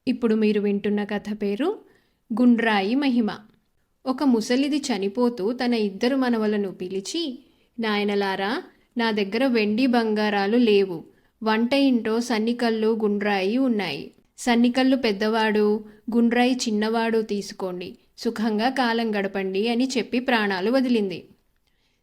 ఇప్పుడు మీరు వింటున్న కథ పేరు గుండ్రాయి మహిమ. ఒక ముసలిది చనిపోతూ తన ఇద్దరు మనవలను పిలిచి, నాయనలారా, నా దగ్గర వెండి బంగారాలు లేవు. వంట ఇంటో సన్నికల్లు గుండ్రాయి ఉన్నాయి. సన్నికల్లు పెద్దవాడు, గుండ్రాయి చిన్నవాడు తీసుకోండి, సుఖంగా కాలం గడపండి అని చెప్పి ప్రాణాలు వదిలింది.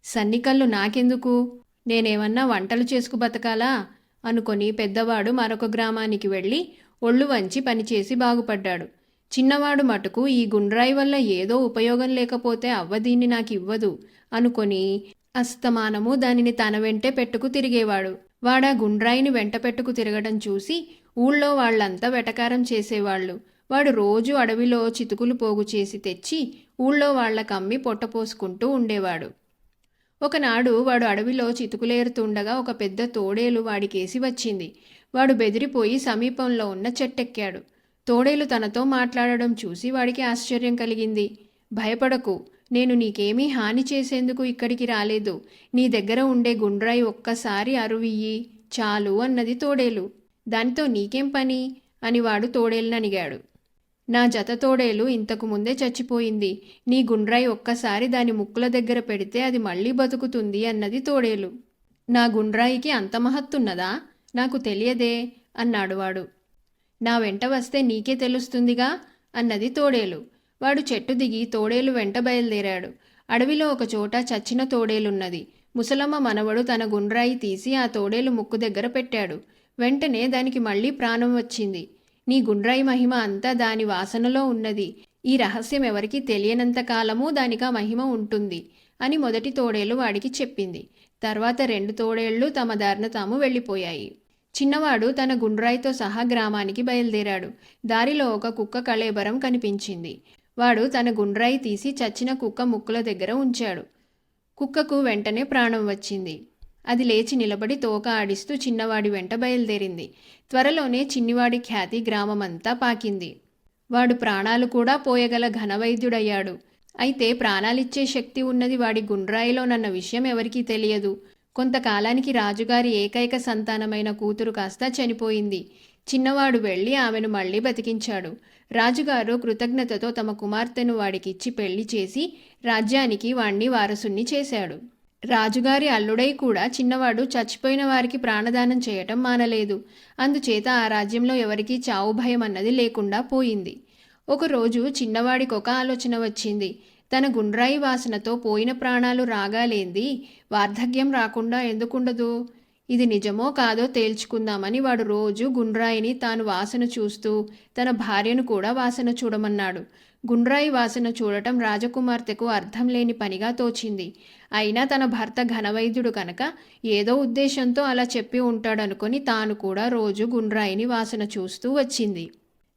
సన్నికల్లు నాకెందుకు, నేనేమన్నా వంటలు చేసుకు బతకాలా అనుకొని పెద్దవాడు మరొక గ్రామానికి వెళ్ళి ఒళ్ళు వంచి పనిచేసి బాగుపడ్డాడు. చిన్నవాడు మటుకు ఈ గుండ్రాయి వల్ల ఏదో ఉపయోగం లేకపోతే అవ్వ దీన్ని నాకు ఇవ్వదు అనుకొని అస్తమానము దానిని తన వెంటే పెట్టుకు తిరిగేవాడు. వాడా గుండ్రాయిని వెంట పెట్టుకు తిరగడం చూసి ఊళ్ళో వాళ్లంతా వెటకారం చేసేవాళ్ళు. వాడు రోజు అడవిలో చితుకులు పోగు చేసి తెచ్చి ఊళ్ళో వాళ్లకమ్మి పొట్టపోసుకుంటూ ఉండేవాడు. ఒకనాడు వాడు అడవిలో చితుకులేరుతుండగా ఒక పెద్ద తోడేలు వాడికేసి వచ్చింది. వాడు బెదిరిపోయి సమీపంలో ఉన్న చెట్టెక్కాడు. తోడేలు తనతో మాట్లాడడం చూసి వాడికి ఆశ్చర్యం కలిగింది. భయపడకు, నేను నీకేమీ హాని చేసేందుకు ఇక్కడికి రాలేదు. నీ దగ్గర ఉండే గుండ్రాయి ఒక్కసారి అరువియ్యి చాలు అన్నది తోడేలు. దానితో నీకేం పని అని వాడు తోడేలుని అడిగాడు. నా జత తోడేలు ఇంతకు ముందే చచ్చిపోయింది. నీ గుండ్రాయి ఒక్కసారి దాని ముక్కుల దగ్గర పెడితే అది మళ్ళీ బతుకుతుంది అన్నది తోడేలు. నా గుండ్రాయికి అంత మహత్తున్నదా, నాకు తెలియదే అన్నాడు వాడు. నా వెంట వస్తే నీకే తెలుస్తుందిగా అన్నది తోడేలు. వాడు చెట్టు దిగి తోడేలు వెంట బయలుదేరాడు. అడవిలో ఒక చోట చచ్చిన తోడేలున్నది. ముసలమ్మ మనవడు తన గుండ్రాయి తీసి ఆ తోడేలు ముక్కు దగ్గర పెట్టాడు. వెంటనే దానికి మళ్ళీ ప్రాణం వచ్చింది. నీ గుండ్రాయి మహిమ అంతా దాని వాసనలో ఉన్నది. ఈ రహస్యం ఎవరికీ తెలియనంత కాలము దానికా మహిమ ఉంటుంది అని మొదటి తోడేలు వాడికి చెప్పింది. తర్వాత రెండు తోడేళ్లు తమ దారిన తాము వెళ్ళిపోయాయి. చిన్నవాడు తన గుండ్రాయితో సహా గ్రామానికి బయలుదేరాడు. దారిలో ఒక కుక్క కళేబరం కనిపించింది. వాడు తన గుండ్రాయి తీసి చచ్చిన కుక్క ముక్కుల దగ్గర ఉంచాడు. కుక్కకు వెంటనే ప్రాణం వచ్చింది. అది లేచి నిలబడి తోక ఆడిస్తూ చిన్నవాడి వెంట బయలుదేరింది. త్వరలోనే చిన్నివాడి ఖ్యాతి గ్రామమంతా పాకింది. వాడు ప్రాణాలు కూడా పోయగల ఘనవైద్యుడయ్యాడు. అయితే ప్రాణాలిచ్చే శక్తి ఉన్నది వాడి గుండ్రాయిలోనన్న విషయం ఎవరికీ తెలియదు. కొంతకాలానికి రాజుగారి ఏకైక సంతానమైన కూతురు కాస్త చనిపోయింది. చిన్నవాడు వెళ్ళి ఆమెను మళ్ళీ బతికించాడు. రాజుగారు కృతజ్ఞతతో తమ కుమార్తెను వాడికిచ్చి పెళ్లి చేసి రాజ్యానికి వాణ్ణి వారసుణ్ణి చేశాడు. రాజుగారి అల్లుడై కూడా చిన్నవాడు చచ్చిపోయిన వారికి ప్రాణదానం చేయటం మానలేదు. అందుచేత ఆ రాజ్యంలో ఎవరికీ చావు భయం అన్నది లేకుండా పోయింది. ఒకరోజు చిన్నవాడికి ఒక ఆలోచన వచ్చింది. తన గుండ్రాయి వాసనతో పోయిన ప్రాణాలు రాగాలేంది, వార్ధక్యం రాకుండా ఎందుకుండదు? ఇది నిజమో కాదో తేల్చుకుందామని వాడు రోజు గుండ్రాయిని తాను వాసన చూస్తూ తన భార్యను కూడా వాసన చూడమన్నాడు. గుండ్రాయి వాసన చూడటం రాజకుమార్తెకు అర్థం లేని పనిగా తోచింది. అయినా తన భర్త ఘనవైద్యుడు కనుక ఏదో ఉద్దేశంతో అలా చెప్పి ఉంటాడనుకొని తాను కూడా రోజు గుండ్రాయిని వాసన చూస్తూ వచ్చింది.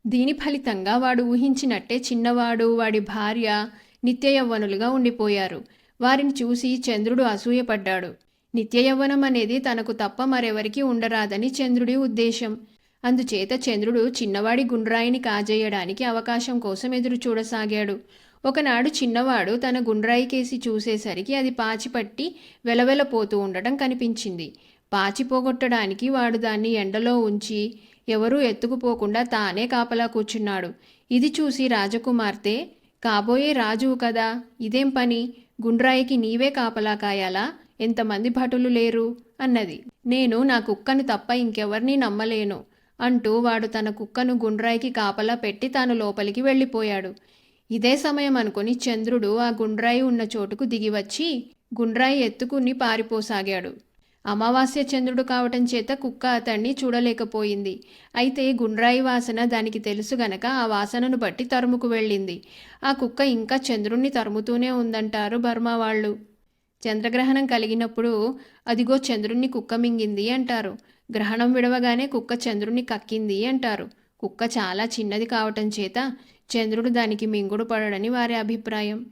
దీని ఫలితంగా వాడు ఊహించినట్టే చిన్నవాడు, వాడి భార్య నిత్య యవ్వనులుగా ఉండిపోయారు. వారిని చూసి చంద్రుడు అసూయపడ్డాడు. నిత్య యవ్వనం అనేది తనకు తప్ప మరెవరికీ ఉండరాదని చంద్రుడి ఉద్దేశం. అందుచేత చంద్రుడు చిన్నవాడి గుండ్రాయిని కాజేయడానికి అవకాశం కోసం ఎదురు చూడసాగాడు. ఒకనాడు చిన్నవాడు తన గుండ్రాయి కేసి చూసేసరికి అది పాచిపట్టి వెలవెలపోతూ ఉండటం కనిపించింది. పాచి పోగొట్టడానికి వాడు దాన్ని ఎండలో ఉంచి ఎవరూ ఎత్తుకుపోకుండా తానే కాపలా కూర్చున్నాడు. ఇది చూసి రాజకుమార్తె, కాబోయే రాజువు కదా, ఇదేం పని? గుండ్రాయికి నీవే కాపలా కాయాలా? ఎంతమంది భటులు లేరు అన్నది. నేను నా కుక్కను తప్ప ఇంకెవర్నీ నమ్మలేను అంటూ వాడు తన కుక్కను గుండ్రాయికి కాపలా పెట్టి తాను లోపలికి వెళ్ళిపోయాడు. ఇదే సమయం అనుకుని చంద్రుడు ఆ గుండ్రాయి ఉన్న చోటుకు దిగివచ్చి గుండ్రాయి ఎత్తుకుని పారిపోసాగాడు. అమావాస్య చంద్రుడు కావటం చేత కుక్క అతన్ని చూడలేకపోయింది. అయితే గుండ్రాయి వాసన దానికి తెలుసు గనక ఆ వాసనను బట్టి తరుముకు వెళ్ళింది. ఆ కుక్క ఇంకా చంద్రుణ్ణి తరుముతూనే ఉందంటారు బర్మా వాళ్ళు. చంద్రగ్రహణం కలిగినప్పుడు అదిగో చంద్రుణ్ణి కుక్క మింగింది అంటారు. గ్రహణం విడవగానే కుక్క చంద్రుణ్ణి కక్కింది అంటారు. కుక్క చాలా చిన్నది కావటం చేత చంద్రుడు దానికి మింగుడు పడడని వారి అభిప్రాయం.